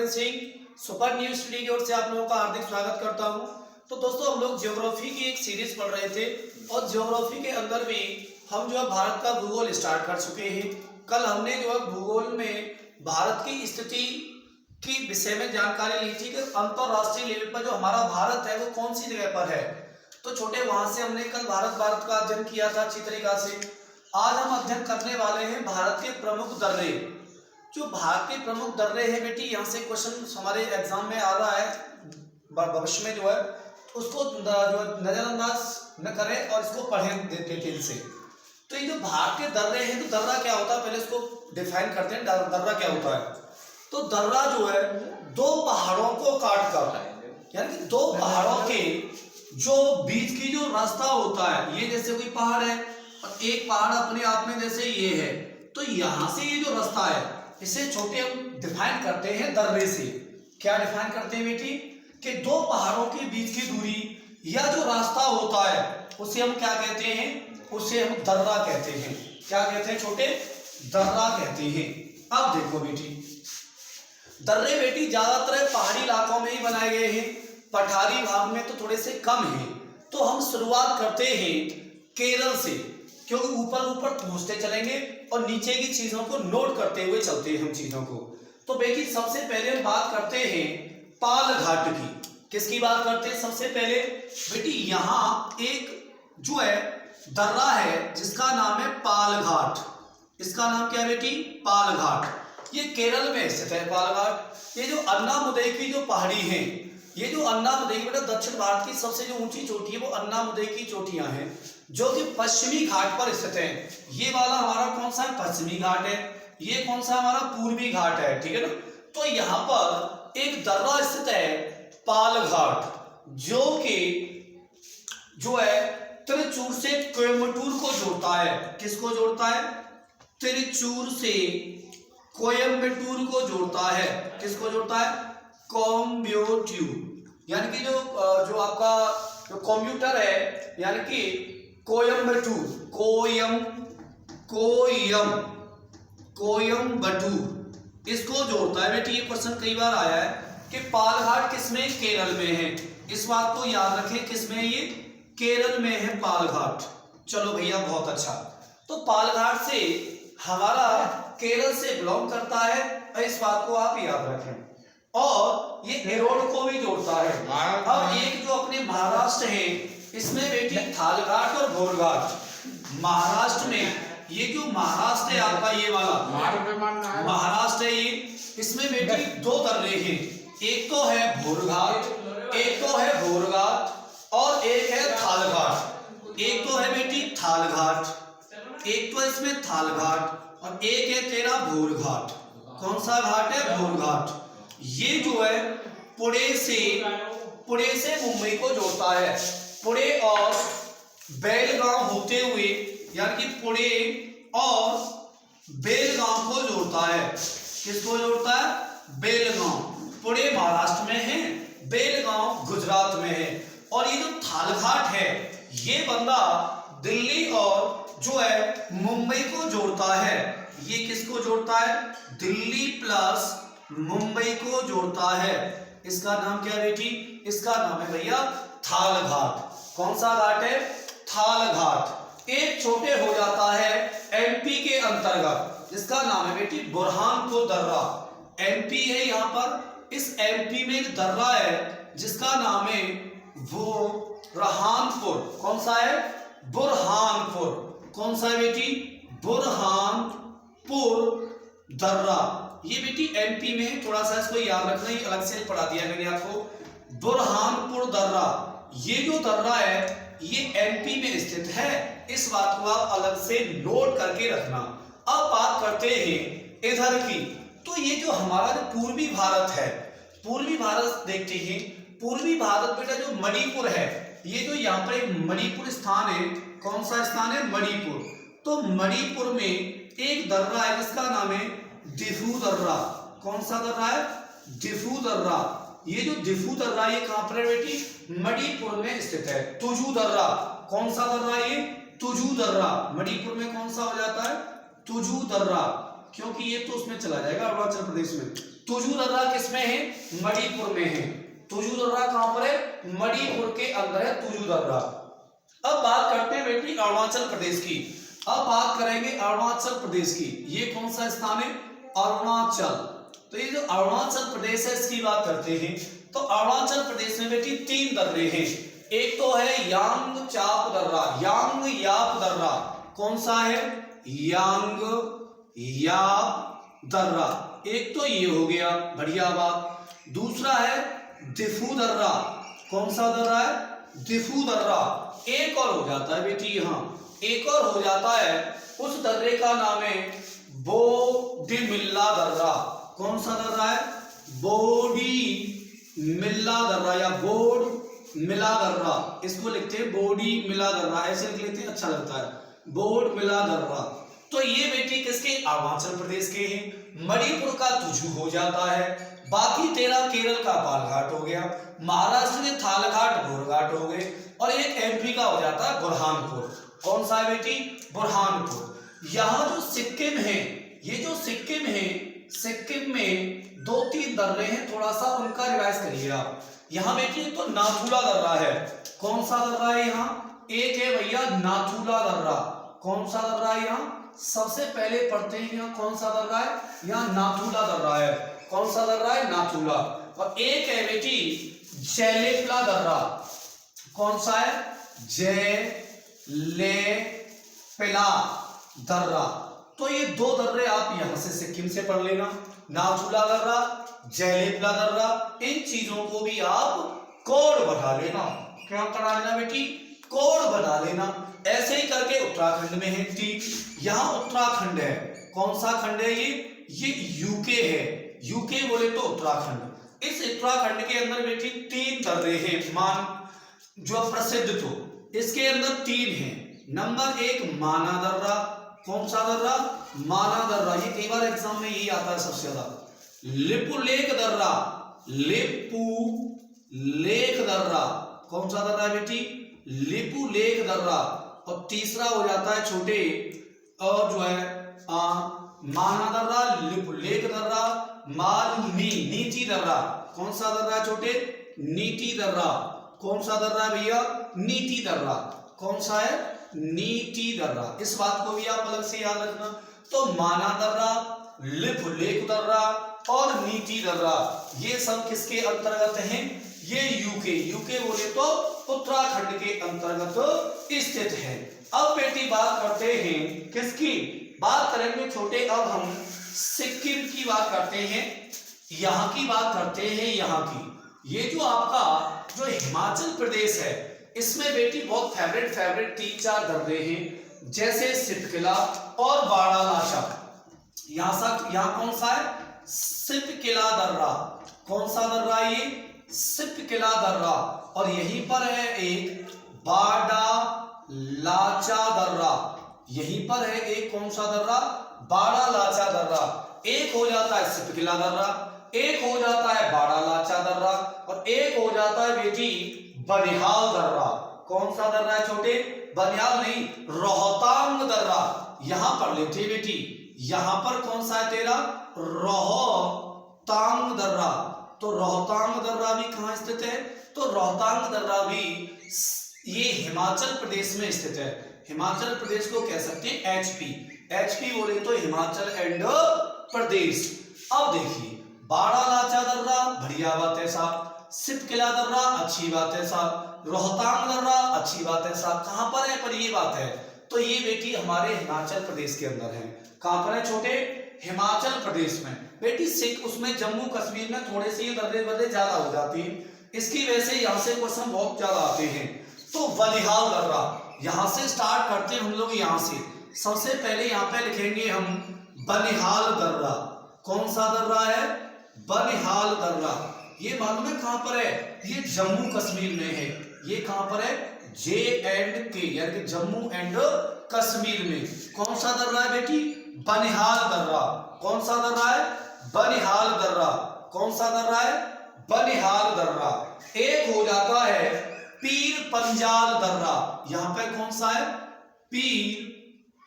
Harbhajan Singh super news study की ओर से आप लोगों का हार्दिक स्वागत करता हूं। तो दोस्तों हम लोग ज्योग्राफी की एक सीरीज पढ़ रहे थे और ज्योग्राफी के अंदर भी हम जो है भारत का भूगोल स्टार्ट कर चुके हैं। कल हमने जो है भूगोल में भारत की स्थिति की विषय में जानकारी ली थी कि अंतरराष्ट्रीय लेवल पर जो हमारा भारत है वो कौन सी जगह पर है। तो छोटे वहां से हमने कल भारत का अध्ययन किया था अच्छी तरीका से। आज हम अध्ययन करने वाले हैं भारत के प्रमुख दर्रे। जो भारत के प्रमुख दर्रे हैं बेटी, यहाँ से क्वेश्चन हमारे एग्जाम में आ रहा है भविष्य में जो है, उसको जो नजरअंदाज न करें और इसको पढ़ें डिटेल से। तो ये जो भारत के दर्रे हैं, तो दर्रा क्या होता है पहले इसको डिफाइन करते हैं। दर्रा क्या होता है? तो दर्रा जो है दो पहाड़ों को काट कर, यानी कि दो पहाड़ों के जो बीच की जो रास्ता होता है, ये जैसे कोई पहाड़ है और एक पहाड़ अपने आप में जैसे ये है, तो यहां से ये जो रास्ता है इसे छोटे हम डिफाइन करते हैं दर्रे से। क्या डिफाइन करते हैं बेटी? कि दो पहाड़ों के बीच की दूरी या जो रास्ता होता है उसे हम क्या कहते हैं? उसे हम दर्रा कहते हैं। क्या कहते हैं छोटे? दर्रा कहते हैं। अब देखो बेटी, दर्रे बेटी ज्यादातर पहाड़ी इलाकों में ही बनाए गए हैं, पठारी भाग में तो थोड़े से कम है। तो हम शुरुआत करते हैं केरल से, क्योंकि ऊपर ऊपर पहुंचते चलेंगे और नीचे की चीजों को नोट करते हुए चलते हैं हम चीजों को। तो बेटी सबसे पहले हम बात करते हैं पाल घाट की। किसकी बात करते हैं सबसे पहले? बेटी यहाँ एक जो है दर्रा है जिसका नाम है पाल घाट। इसका नाम क्या है बेटी? पाल घाट। ये केरल में स्थित है पाल घाट। ये जो अन्नामुदई की जो पहाड़ी है, ये जो अन्नामुदई बेटा दक्षिण भारत की सबसे जो ऊंची चोटी है वो अन्नामुदई की चोटियां हैं जो कि पश्चिमी घाट पर स्थित है। ये वाला हमारा कौन सा है? पश्चिमी घाट है। ये कौन सा हमारा? पूर्वी घाट है। ठीक है ना? तो यहाँ पर एक दर्रा स्थित है पाल घाट, जो कि जो है त्रिचूर से कोयम्बटूर को जोड़ता है। किसको जोड़ता है? त्रिचूर से कोयम्बटूर को जोड़ता है। किसको जोड़ता है? कोयम्बटूर, यानी कि जो आपका जो कंप्यूटर है, यानी कि कोयम्बटूर, कोयम्बटूर इसको जोड़ता है बेटी। ये क्वेश्चन कई बार आया है कि पाल घाट किसमें? केरल में है। इस बात को याद रखें, किसमें? ये केरल में है पाल घाट। चलो भैया बहुत अच्छा। तो पाल घाट से हमारा केरल से बिलोंग करता है, और इस बात को आप याद रखें। और ये एरोड को भी जोड़ता है। अब एक जो अपने महाराष्ट्र है, इसमें बेटी थाल घाट और भोर घाट। महाराष्ट्र में ये जो महाराष्ट्र है आपका, ये वाला महाराष्ट्र है ये, इसमें बेटी दो दर्रे हैं। एक तो है भोर घाट, एक तो है भोर घाट, और एक है थाल घाट। एक तो है बेटी थाल घाट, एक तो इसमें थाल घाट, और एक है तेरा भोर घाट। कौन सा घाट है? भोर घाट। ये जो है पुणे से मुंबई को जोड़ता है। पुणे और बेलगांव होते हुए, यानी कि पुणे और बेलगांव को जोड़ता है। किसको जोड़ता है? बेलगांव। पुणे महाराष्ट्र में है, बेलगांव गुजरात में है। और ये जो थाल घाट है, ये बंदा दिल्ली और जो है मुंबई को जोड़ता है। ये किसको जोड़ता है? दिल्ली प्लस मुंबई को जोड़ता है। इसका नाम क्या है बेटी? इसका नाम है भैया थाल घाट। कौन सा घाट है? थाल घाट। एक छोटे हो जाता है एमपी के अंतर्गत, जिसका नाम है बेटी बुरहानपुर दर्रा। एमपी है यहाँ पर, इस एमपी में एक दर्रा है जिसका नाम है बुरहानपुर। कौन सा है? बुरहानपुर। कौन सा है बेटी? बुरहानपुर दर्रा। ये बेटी एमपी में है, थोड़ा सा इसको याद रखना, ये अलग से पढ़ा दिया मैंने आपको। बुरहानपुर दर्रा, ये जो दर्रा है ये एमपी में स्थित है। इस बात को आप अलग से नोट करके रखना। अब बात करते हैं इधर की। तो ये जो हमारा जो पूर्वी भारत है, पूर्वी भारत देखते हैं। पूर्वी भारत बेटा जो मणिपुर है, ये जो यहाँ पर एक मणिपुर स्थान है। कौन सा स्थान है? मणिपुर। तो मणिपुर में एक दर्रा है जिसका नाम है दिफू दर्रा। कौन सा दर्रा है? दिफू दर्रा। ये जो दिफू दर्रा ये कहां पर है बेटी? मणिपुर में स्थित है। तुजू दर्रा। कौन सा दर्रा ये? तुजू दर्रा। मणिपुर में कौन सा हो जाता है? तुजू दर्रा, क्योंकि ये तो उसमें चला जाएगा अरुणाचल प्रदेश में। तुजू दर्रा किसमें है? मणिपुर में है। तुजू दर्रा कहां पर है? मणिपुर के अंदर है तुजू दर्रा। अब बात करते हैं बेटी अरुणाचल प्रदेश की। अब बात करेंगे अरुणाचल प्रदेश की। ये कौन सा स्थान है? अरुणाचल। तो ये जो अरुणाचल प्रदेश है इसकी बात करते हैं। तो अरुणाचल प्रदेश में बेटी 3 दर्रे हैं। एक तो है यांगचाप दर्रा, यांग याप दर्रा। कौन सा है? यांग याप दर्रा। एक तो ये हो गया, बढ़िया बात। दूसरा है दिफू दर्रा। कौन सा दर्रा है? दिफू दर्रा। एक और हो जाता है बेटी, यहां एक और हो जाता है, उस दर्रे का नाम है बोडीमिल्ला दर्रा। कौन सा दर्रा है? बोडीमिल्ला दर्रा या बोडमिला दर्रा। इसको लिखते हैं बोडीमिला दर्रा, ऐसे लिख लेते हैं, अच्छा लगता है, बोडमिला दर्रा। तो ये बेटी किसके? अरुणाचल प्रदेश के हैं। मणिपुर का तुजू हो जाता है। बाकी 13 केरल का पालघाट हो गया, महाराष्ट्र के थालघाट बोरघाट हो गए, और एक एमपी का हो जाता है बुरहानपुर। कौन सा है बेटी? बुरहानपुर। यहाँ जो सिक्किम है, ये जो सिक्किम है, सिक्किम में 2-3 दर्रे हैं, थोड़ा सा उनका रिवाइज करिए आप। यहाँ बेटी तो नाथुला दर्रा है। कौन सा दर्रा है यहाँ? एक है भैया नाथुला दर्रा। कौन सा दर्रा है यहाँ? सबसे पहले पढ़ते हैं यहाँ कौन सा दर्रा है? यहाँ नाथुला दर्रा है। कौन सा दर्रा है? नाथुला। और एक है बेटी जयलेपला दर्रा। कौन सा है? जयलेपला दर्रा। तो ये 2 दर्रे आप यहां से सिक्किम से पढ़ लेना, नाथुला दर्रा, जयलेपला दर्रा। इन चीजों को भी आप कोड बना लेना। क्या बना लेना बेटी? कोड बना लेना। ऐसे ही करके उत्तराखंड में है, ठीक। यहां उत्तराखंड है। कौन सा खंड है ये यूके है। यूके बोले तो उत्तराखंड। इस उत्तराखंड के अंदर बेटी 3 दर्रे हैं, मान जो प्रसिद्ध, तो इसके अंदर 3 हैं। नंबर 1 माना दर्रा। कौन सा दर्रा? माना दर्रा। ये कई बार एग्जाम में यही आता है सबसे ज्यादा। लिपुलेख दर्रा, लिपुलेख दर्रा। कौन सा दर्रा है बेटी? लिपुलेख दर्रा। और तीसरा हो जाता है छोटे, और जो है माना दर्रा, लिपुलेख दर्रा, मालूमी नीति दर्रा। कौन सा दर्रा छोटे? नीति दर्रा। कौन सा दर्रा भैया? नीति दर्रा। कौन सा है? नीति दर्रा। इस बात को भी आप अलग से याद रखना। तो माना दर्रा, लिपुलेख दर्रा और नीति दर्रा, ये सब किसके अंतर्गत हैं? ये यूके बोले तो उत्तराखंड के अंतर्गत स्थित है। अब बेटी बात करते हैं किसकी? बात करेंगे छोटे, अब हम सिक्किम की बात करते हैं, यहाँ की बात करते हैं। यहाँ की ये जो आपका जो हिमाचल प्रदेश है, इसमें बेटी बहुत फेवरेट 3-4 दर्रे हैं, जैसे सिपकिला और बाड़ालाशा। यहाँ कौन सा है? सिपकिला दर्रा। कौन सा दर्रा? ये सिपकिला दर्रा। और यहीं पर है एक बाड़ालाचा दर्रा। यहीं पर है एक कौन सा दर्रा? बाड़ालाचा दर्रा। एक हो जाता है सिपकिला दर्रा, एक हो जाता है बाड़ालाचा दर्रा, और एक हो जाता है बेटी बनिहाल दर्रा। कौन सा दर्रा है छोटे? बनिहाल नहीं, रोहतांग दर्रा। यहां पढ़ लेते बेटी, यहां पर कौन सा है तेरा? रोहतांग दर्रा। तो रोहतांग दर्रा भी कहां स्थित है? तो रोहतांग दर्रा भी ये हिमाचल प्रदेश में स्थित है। हिमाचल प्रदेश को कह सकते हैं एचपी बोले तो हिमाचल एंड प्रदेश। अब देखिए बाड़ालाचा दर्रा, बढ़िया बात है साहब। सिपकिला दर्रा, अच्छी बात है साहब। रोहतांग दर्रा, अच्छी बात है साहब। कहां पर है? पर ये बात है, तो ये बेटी हमारे हिमाचल प्रदेश के अंदर है। कहां पर है छोटे? हिमाचल प्रदेश में। बेटी सिख उसमें जम्मू कश्मीर में थोड़े से दर्रे ज्यादा हो जाती है, इसकी वजह से यहाँ से क्वेश्चन बहुत ज्यादा आते हैं। तो बनिहाल दर्रा, यहां से स्टार्ट करते हैं हम लोग। यहां से सबसे पहले यहाँ पे लिखेंगे हम बनिहाल दर्रा। कौन सा दर्रा है? बनिहाल दर्रा। ये मालूम है कहां पर है? ये जम्मू कश्मीर में है। ये कहां पर है? J&K यानी कि जम्मू एंड कश्मीर में। कौन सा दर्रा है बेटी? बनिहाल दर्रा। कौन सा दर्रा है? बनिहाल दर्रा। कौन सा दर्रा है? बनिहाल दर्रा। एक हो जाता है पीर पंजाल दर्रा। यहां पे कौन सा है? पीर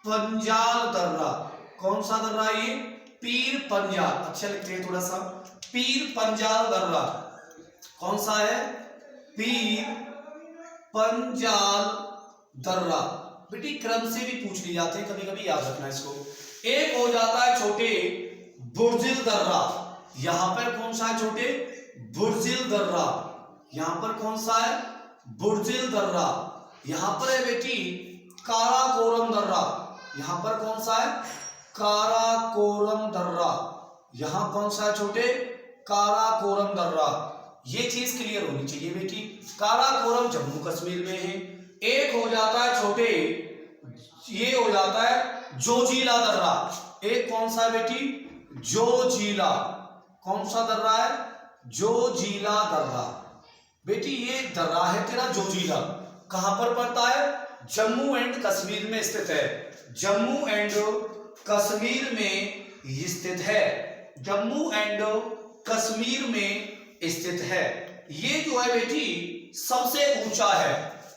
पंजाल दर्रा। कौन सा दर्रा? ये पीर पंजाल, अच्छा लिखते हैं थोड़ा सा, पीर पंजाल दर्रा कौन सा है, पीर पंजाल दर्रा। बेटी क्रम से भी पूछ ली जाते हैं कभी कभी, याद रखना इसको। एक हो जाता है छोटे बुर्जिल दर्रा, यहां पर कौन सा है छोटे, बुर्जिल दर्रा, यहां पर कौन सा है, बुर्जिल दर्रा। यहां पर है बेटी काराकोरम दर्रा, यहां पर कौन सा है, काराकोरम दर्रा, यहां कौन सा है छोटे, काराकोरम दर्रा। ये चीज क्लियर होनी चाहिए बेटी। काराकोरम जम्मू कश्मीर में है। एक हो जाता है छोटे, ये हो जाता है जोजिला दर्रा, एक कौन सा है बेटी, जोजिला, कौन सा दर्रा है, जोजिला दर्रा। बेटी ये दर्रा है तेरा जोजिला, कहां पर पड़ता है, जम्मू एंड कश्मीर में स्थित है, जम्मू एंड कश्मीर में स्थित है, जम्मू एंड कश्मीर में स्थित है। ये जो है बेटी सबसे ऊंचा है,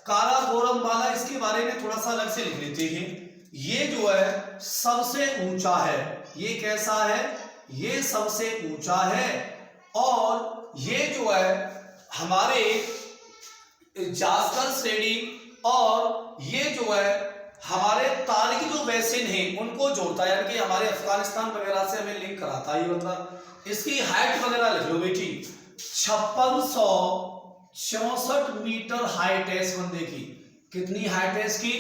काराकोरम वाला, इसके बारे में थोड़ा सा अलग से लिख लेते हैं। ये जो है सबसे ऊंचा है, ये कैसा है, ये सबसे ऊंचा है। और ये जो है हमारे जास्कर श्रेणी और ये जो है हमारे तारिक जो बेसिन है उनको जोड़ता है, यानी कि हमारे अफगानिस्तान वगैरह से हमें लिंक कराता है ये बंदा। इसकी हाइट वगैरह लिख लो बेटी, 5664 मीटर हाइट है इस बंदे की। कितनी हाइट है इसकी,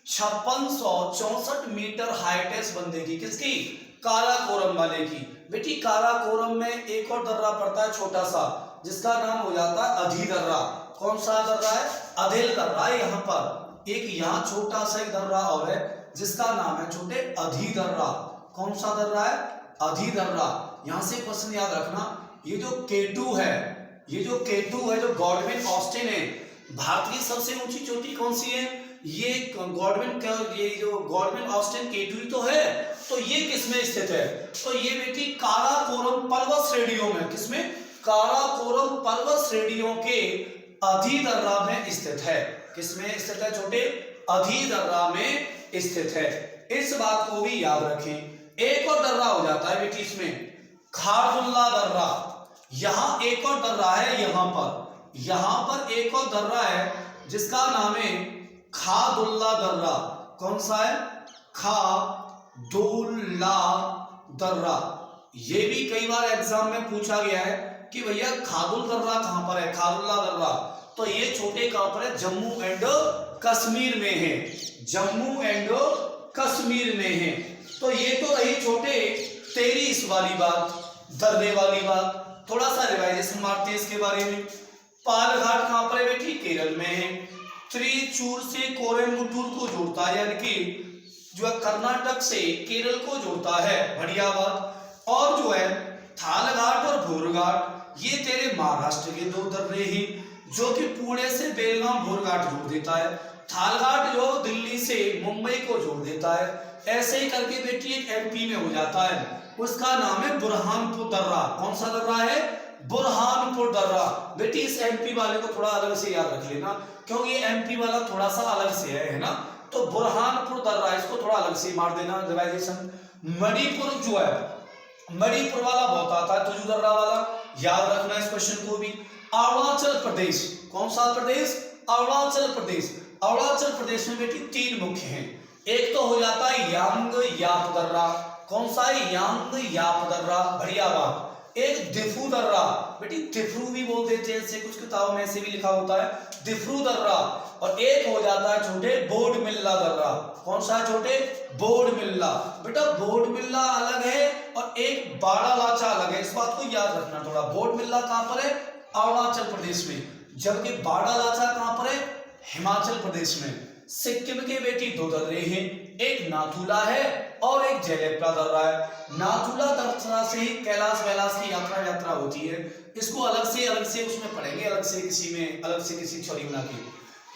5664 मीटर हाइट है इस बंदे की, किसकी, काराकोरम वाले की। बेटी काराकोरम में एक और दर्रा पड़ता है छोटा सा, जिसका नाम हो जाता है अधि दर्रा। कौन सा दर्रा है, अधिल दर्रा। यहाँ पर एक यहाँ छोटा सा एक दर्रा और है जिसका नाम है छोटे अधि दर्रा। कौन सा दर्रा है, अधि दर्रा। यहां से क्वेश्चन याद रखना, ये जो K2 है, ये जो K2 है, जो गॉडविन ऑस्टिन है, भारत की सबसे ऊंची चोटी कौन सी है, ये गॉडविन, ये जो गॉडविन ऑस्टिन K2 तो है, तो ये किसमें स्थित है, तो ये बेटी काराकोरम पर्वत श्रेणियों में, किसमें, काराकोरम पर्वत श्रेणियों के अधि दर्रा में स्थित है। किसमें स्थित है छोटे, अधि दर्रा में स्थित है। इस बात को भी याद रखें। एक और दर्रा हो जाता है बेटी इसमें, खारदुल्ला दर्रा। यहां एक और दर्रा है, यहां पर एक और दर्रा है जिसका नाम है खादुल्ला दर्रा। कौन सा है, खादुल्ला दर्रा। ये भी कई बार एग्जाम में पूछा गया है कि भैया खादुल दर्रा कहां पर है, खादुल्ला दर्रा। तो ये छोटे कहां पर है, जम्मू एंड कश्मीर में है, जम्मू एंड कश्मीर में है। तो ये तो रही छोटे तेरी इस वाली बात, दर्रे वाली बात। थोड़ा सा रिवाइजेशन मारते हैं इसके बारे में। पालघाट कहां पर है बेटी, केरल में है। त्रिचूर से कोयम्बटूर को जोड़ता है, यानी कि जो है कर्नाटक से केरल को जोड़ता है, बढ़िया बात। और जो है थालघाट और भोरघाट, ये तेरे महाराष्ट्र के दो दर्रे हैं, जो कि पुणे से बेलगाम भोरघाट जोड़ देता है। थालघाट जो दिल्ली से मुंबई को जोड़ देता है। ऐसे ही करके बेटी एक एमपी में हो जाता है, उसका नाम है बुरहानपुर दर्रा। कौन सा दर्रा है, बुरहानपुर दर्रा। बेटी इस एमपी वाले को थोड़ा अलग से याद रख लेना, क्योंकि ये एमपी वाला थोड़ा सा अलग से है ना। तो बुरहानपुर दर्रा, इसको थोड़ा अलग से मार देना रिवाइजेशन। मणिपुर जो है, मणिपुर वाला बहुत आता है, तुझु दर्रा वाला, याद रखना इस क्वेश्चन को भी। अरुणाचल प्रदेश, कौन सा प्रदेश, अरुणाचल प्रदेश। अरुणाचल प्रदेश में बेटी तीन मुख्य हैं। एक तो हो जाता है यांग याप दर्रा। कौन सा है, यांग याप दर्रा, बढ़िया बात। एक दिफू दर्रा, बेटी दिफरू भी बोल देते हैं, ऐसे कुछ किताबों में ऐसे भी लिखा होता है दिफरू दर्रा। और एक हो जाता है छोटे बोर्ड मिल्ला दर्रा। कौन सा है छोटे, बोर्ड मिल्ला। बेटा बोर्ड मिल्ला अलग है और एक बाड़ा लाचा अलग है, इस बात को याद रखना थोड़ा। बोर्ड मिल्ला कहां पर है, अरुणाचल प्रदेश में, जबकि बाड़ा लाचा कहां पर है, हिमाचल प्रदेश में। सिक्किम के बेटी दो दर्रे हैं, एक नाथुला है और एक जयलेपला दर्रा है। नाथुला दर्रा से ही कैलाश वैलाश की यात्रा होती है। इसको अलग से उसमें पढ़ेंगे, अलग से किसी छोरी बना के।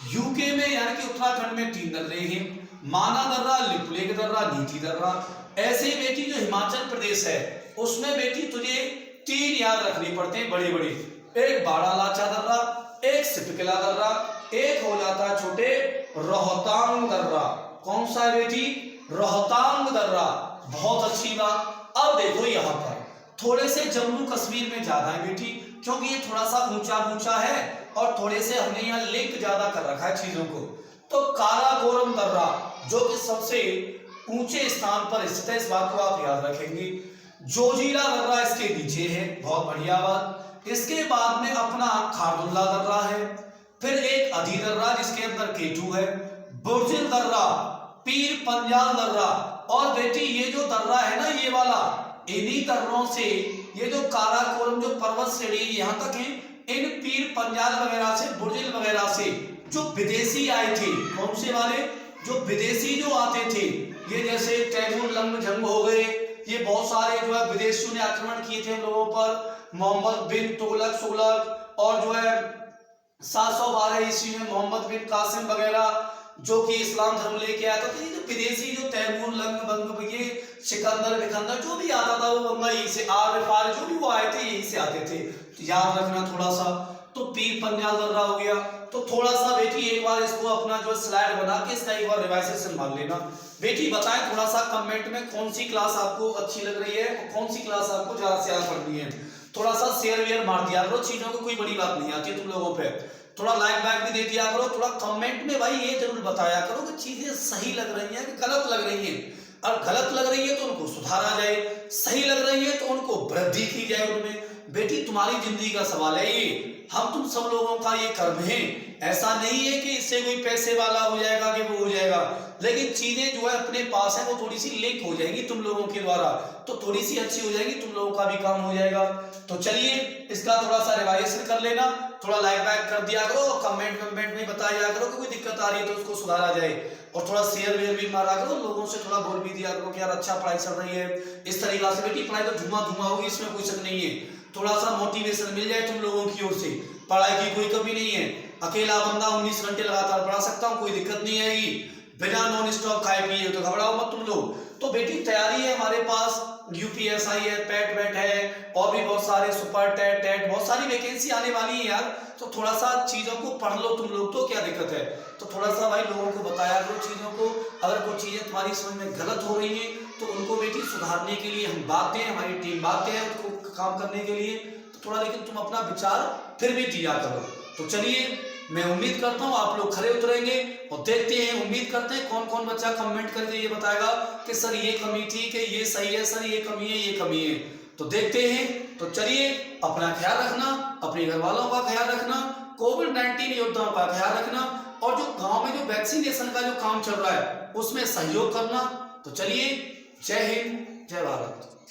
यूके में यानी कि उत्तराखंड में तीन दर्रे हैं, माना दर्रा, लिपुलेख दर्रा, नीति दर्रा। ऐसे ही बेटी जो हिमाचल प्रदेश है उसमें बेटी तुझे तीन याद रखनी पड़ते हैं बड़े बड़े, एक बाड़ा लाचा दर्रा, एक सिपकिला दर्रा, एक हो जाता है छोटे रोहतांग दर्रा। कौन सा है बेटी, रोहतांग दर्रा, बहुत अच्छी बात। अब देखो यहाँ पर थोड़े से जम्मू कश्मीर में ज्यादा है बेटी, क्योंकि ये थोड़ा सा ऊंचा ऊंचा है और थोड़े से हमने यहाँ लिंक ज्यादा कर रखा है चीजों को। तो काराकोरम दर्रा जो कि सबसे ऊंचे स्थान पर स्थित है, इस बात को आप याद रखेंगे। जोजिला दर्रा इसके नीचे है, बहुत बढ़िया बात। इसके बाद में अपना खारदुल्ला दर्रा है, फिर एक अधी दर्रा जिसके अंदर केटू है, बुर्जिल दर्रा, पीर पंजाल दर्रा। और बेटी ये जो दर्रा है ना ये वाला, इन्हीं दर्रों से ये जो काराकोरम जो पर्वत श्रेणी यहाँ तक है, इन पीर पंजाल वगैरह से, बुर्जिल वगैरह से जो विदेशी आए थे, कौन से वाले, जो विदेशी जो आते थे, ये जैसे तैमूर लंग जंग हो गए, ये बहुत सारे जो है विदेशियों ने आक्रमण किए थे हम लोगों पर, मोहम्मद बिन तुगलक सुगलक, और जो है 712 ईस्वी में मोहम्मद बिन कासिम वगैरह जो कि इस्लाम धर्म लेके आया था। तो ये जो विदेशी जो तैमूर लंग बंग, ये सिकंदर विकंदर जो भी आता था वो बंदा यहीं से, आर्य फार जो भी वो आए थे यहीं से आते थे, तो याद रखना थोड़ा सा। तो पीर पंजाल दर्रा हो गया। तो थोड़ा सा बेटी एक बार इसको अपना जो स्लाइड बना के इसका एक बार रिवाइजेशन मान लेना। बेटी बताएं थोड़ा सा कमेंट में कौन सी क्लास आपको अच्छी लग रही है और कौन सी क्लास आपको ज्यादा से ज्यादा पढ़नी है। थोड़ा सा शेयर वेयर मार दिया करो, चीजों को कोई बड़ी बात नहीं आती तुम लोगों पे। थोड़ा लाइक बैक भी दे दिया करो, थोड़ा कमेंट में भाई ये जरूर बताया करो कि चीजें सही लग रही हैं कि गलत लग रही हैं। और गलत लग रही है तो उनको सुधारा जाए, सही लग रही है तो उनको वृद्धि की जाए उनमें। बेटी तुम्हारी जिंदगी का सवाल है ये, हम तुम सब लोगों का ये कर्म है। ऐसा नहीं है कि इससे कोई पैसे वाला हो जाएगा कि वो हो जाएगा, लेकिन चीजें जो है अपने पास है वो थोड़ी सी लिंक हो जाएंगी तुम लोगों के द्वारा, तो थोड़ी सी अच्छी हो जाएगी, तुम लोगों का भी काम हो जाएगा। तो चलिए इसका थोड़ा सा रिवाइजेशन कर लेना, थोड़ा लाइक बैक कर दिया करो, कमेंट में बताया करो कि कोई दिक्कत आ रही है तो उसको सुधारा जाए, और थोड़ा शेयर वेयर भी मारा करो, लोगों से थोड़ा बोल भी दिया करो कि यार अच्छा पढ़ाई चल रही है। इस तरीके से बेटी पढ़ाई तो धुआं धुआं होगी, इसमें कोई शक नहीं है। थोड़ा सा मोटिवेशन मिल जाए तुम लोगों की ओर से, पढ़ाई की कोई कमी नहीं है। अकेला बंदा 19 घंटे लगातार पढ़ा सकता हूँ, कोई दिक्कत नहीं आएगी, बिना नॉन स्टॉप खाए पिए, तो घबराओ मत तुम लोग। तो बेटी तैयारी है हमारे पास, यूपीएसआई है, पैट वैट है, और भी बहुत सारे सुपर टेट टेट बहुत सारी वैकेंसी आने वाली है यार। तो थोड़ा सा चीजों को पढ़ लो तुम लोग, तो क्या दिक्कत है। तो थोड़ा सा भाई लोगों को बताया करो चीजों को, अगर कोई चीजें तुम्हारी समझ में गलत हो रही है तो उनको बेटी सुधारने के लिए हम बातें हैं, हमारी टीम बातें हैं उनको काम करने के लिए। तो थोड़ा लेकिन तुम अपना विचार फिर भी दिया करो। तो चलिए मैं उम्मीद करता हूँ आप लोग खरे उतरेंगे, और देखते हैं, उम्मीद करते हैं कौन कौन बच्चा कमेंट करके ये बताएगा कि सर ये कमी थी, कि ये सही है, सर ये कमी है, ये कमी है। तो देखते हैं। तो चलिए अपना ख्याल रखना, अपने घर वालों का ख्याल रखना, कोविड-19 योद्धाओं का ख्याल रखना, और जो गांव में जो वैक्सीनेशन का जो काम चल रहा है उसमें सहयोग करना। तो चलिए, जय हिंद, जय भारत।